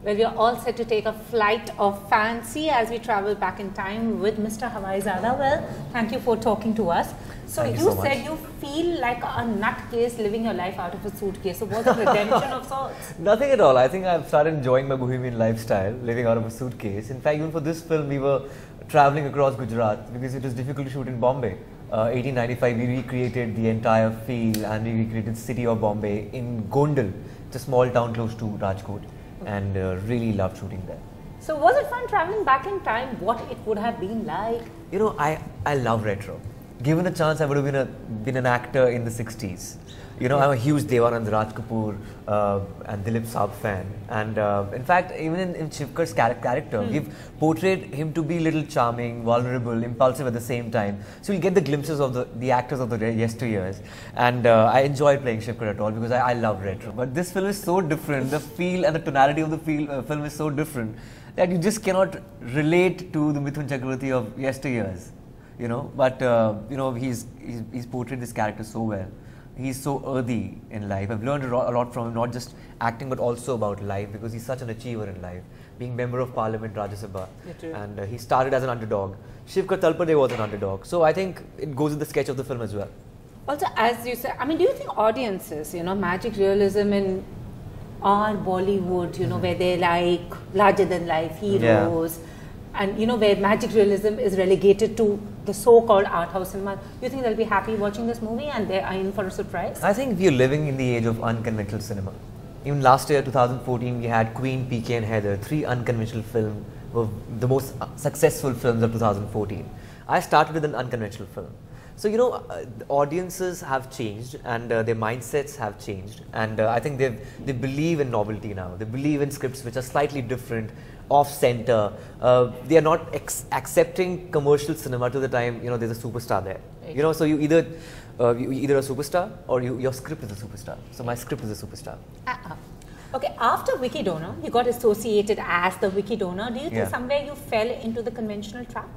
Well, we are all set to take a flight of fancy as we travel back in time with Mr. Hawaizaada. Well, thank you for talking to us. So you said you feel like a nutcase living your life out of a suitcase. So was it redemption of sorts? Nothing at all. I think I've started enjoying my bohemian lifestyle, living out of a suitcase. In fact, even for this film, we were traveling across Gujarat because it was difficult to shoot in Bombay. 1895, we recreated the entire feel and we recreated the city of Bombay in Gondal. It's a small town close to Rajkot, and really loved shooting there. So was it fun traveling back in time? What it would have been like? You know, I love retro. Given a chance, I would have been an actor in the 60s. You know, I'm a huge Dev Anand, Kapoor and Dilip fan. And in fact, even in Shivkar's character, we've portrayed him to be a little charming, vulnerable, impulsive at the same time. So you'll get the glimpses of the actors of the yesteryears. And I enjoyed playing Shivkar at all because I love retro. But this film is so different. The feel and the tonality of the film is so different that you just cannot relate to the Mithun Chakravarti of yesteryears. You know, but you know, he's portrayed this character so well. He's so earthy in life. I've learned a lot from him, not just acting but also about life, because he's such an achiever in life. Being member of Parliament, Rajya Sabha, and he started as an underdog. Shivkar Talpade was an underdog. So I think it goes with the sketch of the film as well. Also, as you said, I mean, do you think audiences, you know, magic realism in our Bollywood, you know, where they like larger than life heroes, and you know, where magic realism is relegated to the so-called art house cinema, do you think they'll be happy watching this movie and they are in for a surprise? I think we are living in the age of unconventional cinema. Even last year, 2014, we had Queen, PK and Heather, 3 unconventional films were the most successful films of 2014. I started with an unconventional film. So, you know, the audiences have changed and their mindsets have changed, and I think they believe in novelty now. They believe in scripts which are slightly different, off-center. They are not accepting commercial cinema to the time, you know, there's a superstar there. Exactly. You know, so you either a superstar or your script is a superstar. So my script is a superstar. Okay, after Wiki Donor, you got associated as the Wiki Donor. Do you think somewhere you fell into the conventional trap?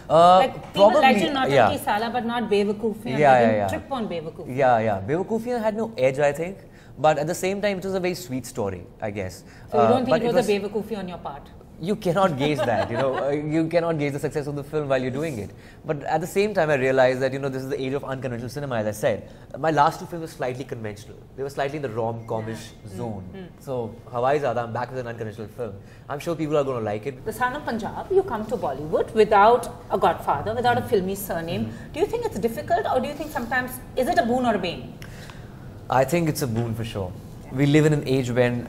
Like people like you not only Sala but not Bewakoofian, trip on Bewakoofian. Yeah. Bewakoofian had no edge, I think, but at the same time it was a very sweet story, I guess. So you don't think it was a Bewakoofi on your part? You cannot gauge that, you know, you cannot gauge the success of the film while you're doing it. But at the same time I realized that, you know, this is the age of unconventional cinema, as I said. My last 2 films were slightly conventional. They were slightly in the rom-comish zone. So Hawaizaada, I'm back with an unconventional film. I'm sure people are going to like it. The son of Punjab, you come to Bollywood without a godfather, without a filmy surname. Do you think it's difficult, or do you think sometimes, is it a boon or a bane? I think it's a boon for sure. We live in an age when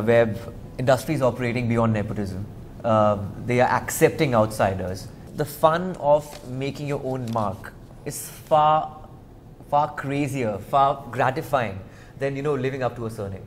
where industry is operating beyond nepotism. They are accepting outsiders. The fun of making your own mark is far crazier, far gratifying than, you know, living up to a surname.